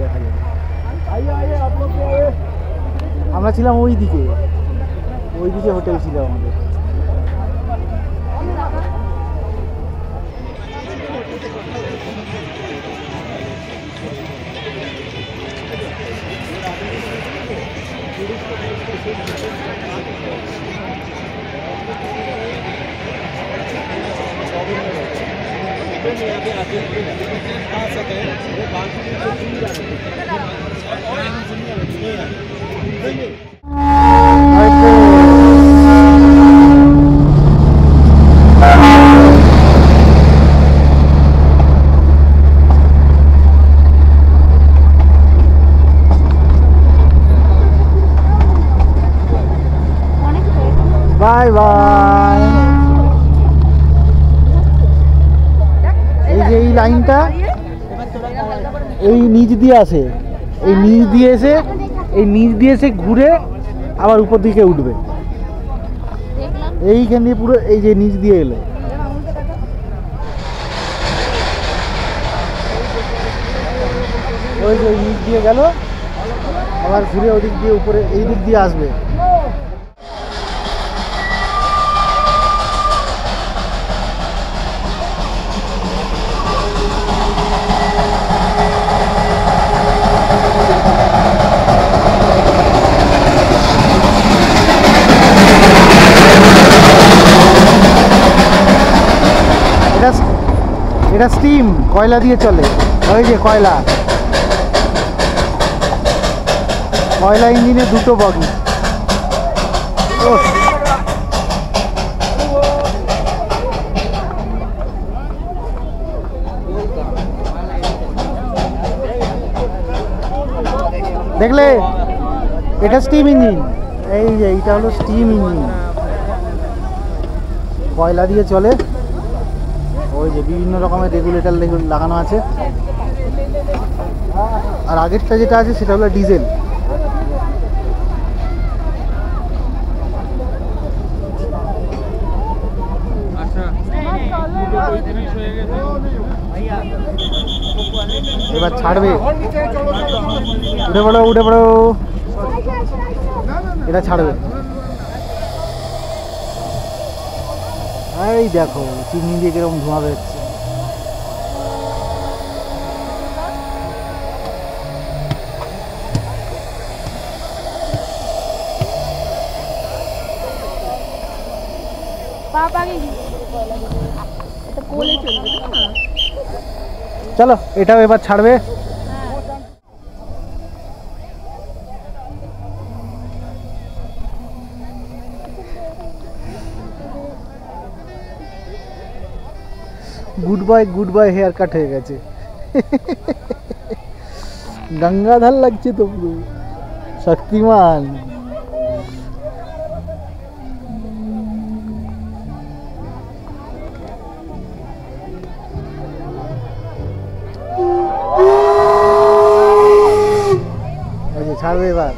দেখা যাবে। আমরা ছিলাম ওই দিকে হোটেল ছিল আমাদের। Bye bye. এই যে এই লাইনটা এই নিচ দিয়ে আসে, এই নিচ দিয়ে এসে ঘুরে আবার উপর দিকে উঠবে। এইখান দিয়ে পুরো এই যে নিচ দিয়ে এলো, ওই যে নিচ দিয়ে গেল, আবার ঘুরে ওদিক দিয়ে উপরে এই দিক দিয়ে আসবে। এটা স্টিম কয়লা দিয়ে চলে, ওই যে কয়লা ইঞ্জিনে দুটো বগি। দেখলে এটা স্টিম ইঞ্জিন, এই যে এইটা হলো স্টিম ইঞ্জিন, কয়লা দিয়ে চলে। ওই যে বিভিন্ন রকমের রেগুলেটর লাগানো আছে, আর আগেরটা যেটা আছে সেটা হলো ডিজেল। এবার ছাড়বে, উঠে পড়ো উঠে পড়ো, এটা ছাড়বে। এই দেখো চিমনি দিয়ে কিরকম ধোঁয়া বেরোচ্ছে। চলো এটাও এবার ছাড়বে। গুড বাই হেয়ার কাট হয়ে গেছে। গঙ্গাধর লাগছে তো পুরো শক্তিমান। ছাড়বে এবার।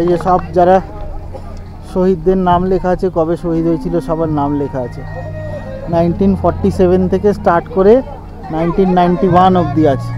এই যে সব যারা শহীদদের নাম লেখা আছে, কবে শহীদ হয়েছিল সবার নাম লেখা আছে। 1947 থেকে স্টার্ট করে 1991 অবধি আছে।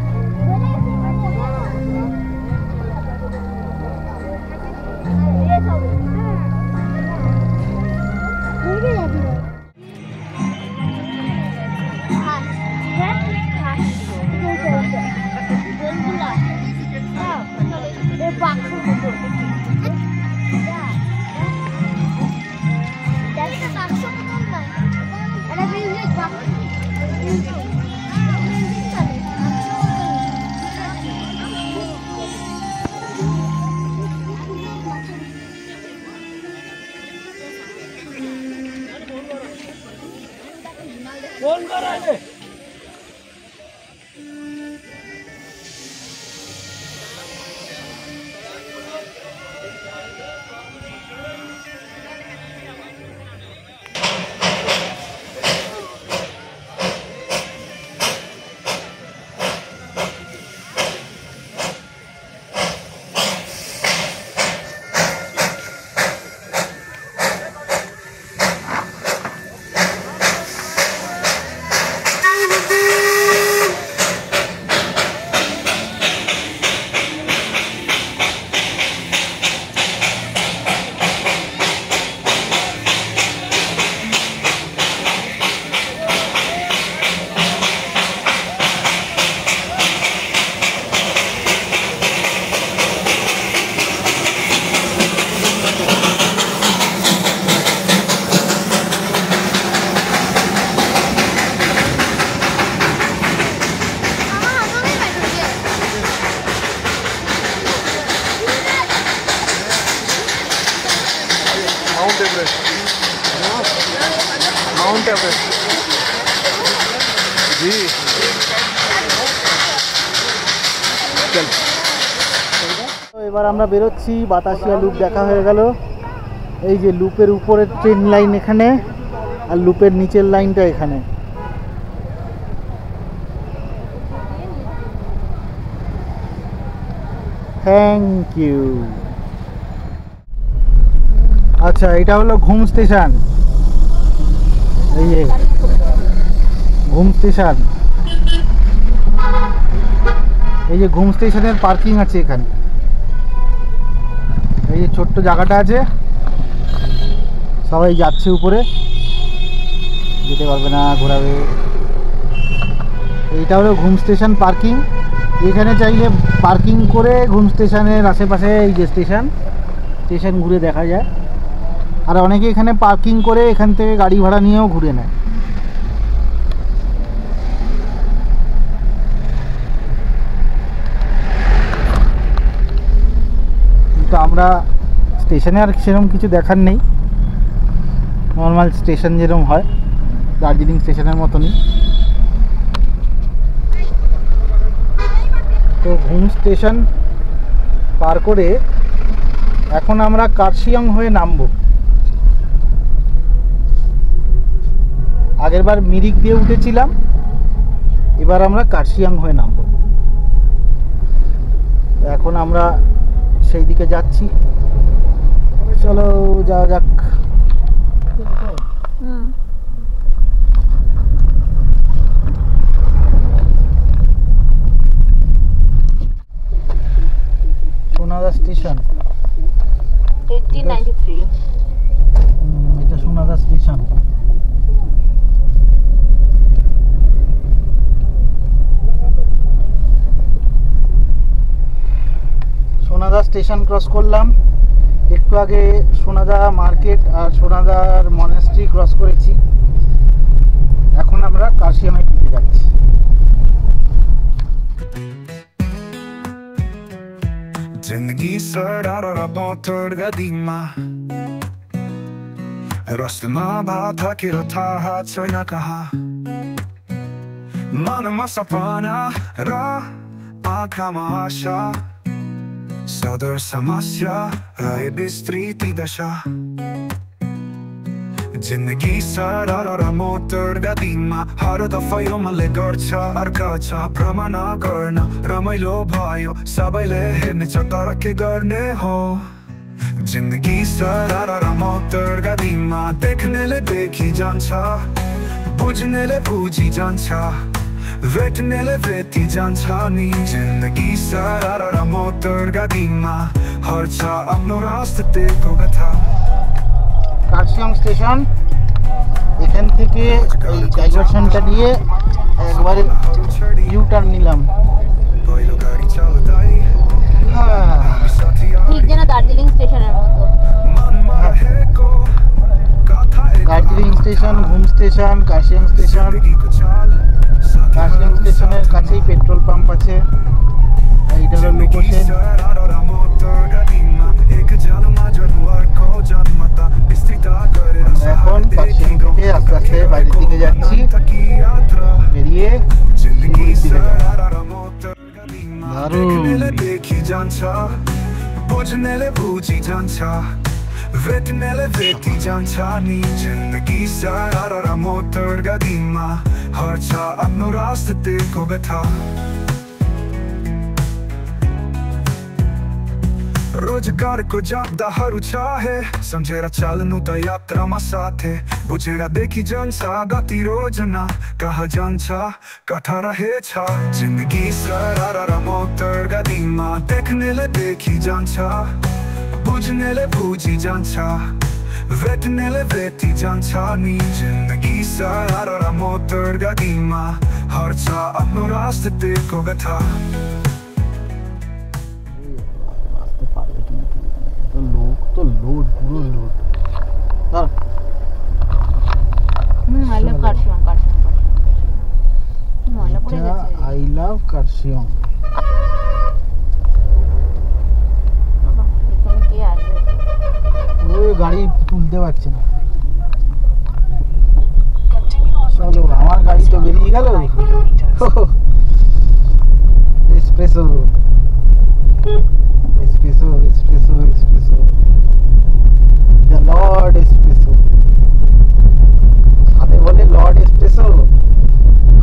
माउंट एवरेस्ट जी चल। এবার আমরা বেরোচ্ছি, বাতাসিয়া লুপ দেখা হয়ে গেল। এই যে লুপের উপরের ট্রেন লাইন এখানে, আর লুপের নিচের লাইনটা এখানে। Thank you. আচ্ছা এটা হলো ঘুম স্টেশন। এই যে ঘুম স্টেশন, এই যে ঘুম স্টেশনের পার্কিং আছে এখানে। এই যে ছোট্ট জায়গাটা আছে, সবাই যাচ্ছে উপরে, যেতে পারবে না, ঘোরাবে। এইটা হলো ঘুম স্টেশন পার্কিং। এখানে চাইলে পার্কিং করে ঘুম স্টেশনের আশেপাশে এই যে স্টেশন ঘুরে দেখা যায়। আর অনেকে এখানে পার্কিং করে এখান থেকে গাড়ি ভাড়া নিয়েও ঘুরে নেয়। কিন্তু আমরা স্টেশনে আর সেরকম কিছু দেখার নেই, নর্মাল স্টেশন যেরকম হয় দার্জিলিং স্টেশনের মতনই। তো ঘুম স্টেশন পার করে এখন আমরা কার্শিয়ং হয়ে নামবো। আগেরবার মিরিক দিয়ে উঠেছিলাম, এবার আমরা কার্শিয়ং হয়ে নামবো। এখন আমরা সেই দিকে যাচ্ছি, চলো যাওয়া যাক। সোনাদা স্টেশন
1893
এটা সোনাদা স্টেশন। সোনাদা স্টেশন ক্রস করলাম, একটু আগে সোনাদা মার্কেট আর সোনাদার মনেস্ট্রি ক্রস করেছি। এখন আমরা কার্শিয়ংয়ের দিকে যাচ্ছি।
जिंदगी सरदार और बहुत गदीमा रास्ता बाधा की रथा हाथ सोना कहा मन मसपाना रा आँखा आशा सदर समस्या राय विस्तृति दशा जिंदगी सरदार और मोटर गदीमा हर दफा यो मले गर्छ अर्काछ भ्रमण गर्न रमाइलो भयो सबैले हेर्ने छ तर के गर्ने हो जिंदगी सरदार और मोटर गदीमा देख्नेले देखि जान्छ बुझ्नेले बुझि जान्छ भेट्नेले भेटी जान्छ नि जिंदगी सरदार और मोटर गदीमा हर्छ आफ्नो रास्ताको कथा।
কার্শিয়ং স্টেশন, এখান থেকে এই ডাইভারশনটা দিয়ে একবারে ইউ টার্ন নিলাম।
ঠিক যেন দার্জিলিং স্টেশনের মতো।
দার্জিলিং স্টেশন, ঘুম স্টেশন, কার্শিয়ং স্টেশন। কার্শিয়ং স্টেশনের কাছেই পেট্রোল পাম্প আছে, এইটা হলো লোকেশন। এখন কার্শিয়ং থেকে আস্তে আস্তে বাইরের দিকে যাচ্ছি, বেরিয়ে
बुझ्नेले बुझि जान्छ भेट्नेले भेटी जान्छ नि जिन्दगी सरदार मोटर गदीमा हर्छ आफ्नो रास्ताको व्यथा। रोजगारको जग्दाहरू चाहे सम्झेर चाल्नु त यात्रामा साथे बुझेर देखि जान्छ गति रोजना कहाँ जान्छ कथा रहेछ जिन्दगी सरदार मोटर गदीमा देख्नेले देखि जान्छ बुझ्नेले बुझि जान्छ भेट्नेले भेटी जान्छ नि जिन्दगी सरदार मोटर गदीमा हर्छ आफ्नो रास्ताको व्यथा।
লোক তো লোড, পুরো লোড।
আই লাভ কার্শিয়ং, ময়লা পড়ে গেছে।
I love Kurseong.
বাবা এখানে কে আসবে?
ওই গাড়ি তুলতে পারছে না। চলো, আমার গাড়ি তো বেরিয়ে গেল। Espresso espresso espresso espresso, the Lord espresso. সাথে বলে লর্ড এসপ্রেসো।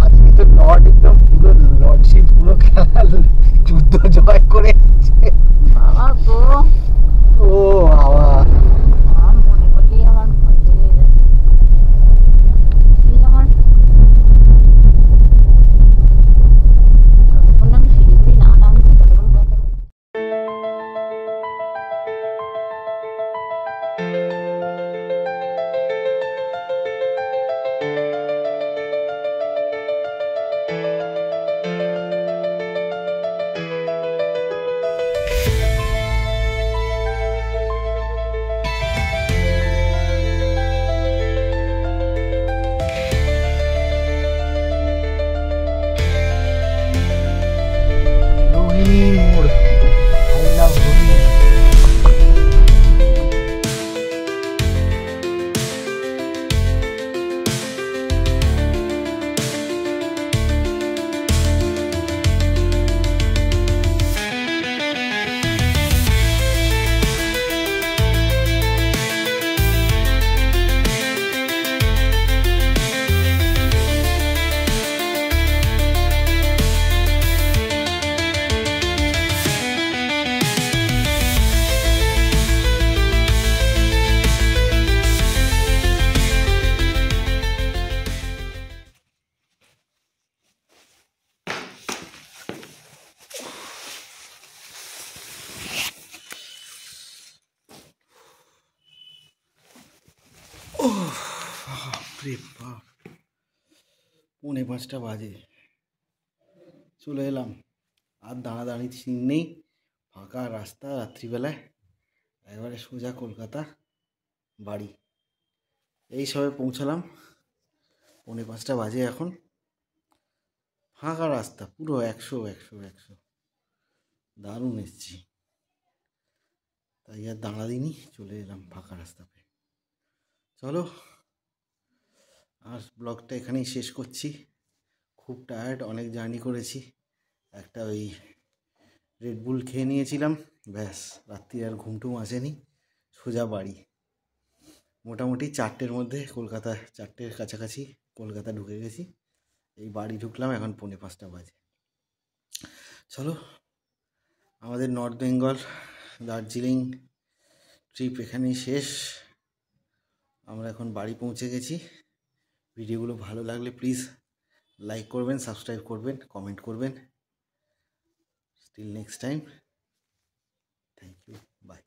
আজকে তো লর্ড একদম পুরো লর্ডশিপ, পুরো খেলা যুদ্ধ জয় করে এসেছে।
বাবা গো,
ও বাবা,
মনে করলেই আমার ভয় লেগে যায়। আমার শিলিগুড়ি না নাম
রে বাপ, 4:45 বাজে, চলে এলাম। আর দাঁড়াদাঁড়ি সিন নেই, ফাঁকা রাস্তা, রাত্রিবেলায় একবারে সোজা কলকাতা বাড়ি। এই সবে পৌঁছালাম, 4:45 বাজে এখন। ফাঁকা রাস্তা পুরো 100। দারুণ এসছি, তাই আর দাঁড়াদিনি, চলে এলাম ফাঁকা রাস্তা পেয়ে। চলো, আর ব্লগটা এখানেই শেষ করছি। খুব টায়ার্ড, অনেক জার্নি করেছি। একটা ওই রেডবুল খেয়ে নিয়েছিলাম, ব্যাস রাত্রি আর ঘুমটুম আসেনি, সোজা বাড়ি। মোটামুটি 4টের মধ্যে কলকাতা, 4টের কাছাকাছি কলকাতা ঢুকে গেছি। এই বাড়ি ঢুকলাম, এখন 4:45 বাজে। চলো, আমাদের নর্থ বেঙ্গল দার্জিলিং ট্রিপ এখানেই শেষ। আমরা এখন বাড়ি পৌঁছে গেছি। ভিডিওগুলো ভালো লাগলে প্লিজ লাইক করবেন, সাবস্ক্রাইব করবেন, কমেন্ট করবেন। Till next time, thank you, bye.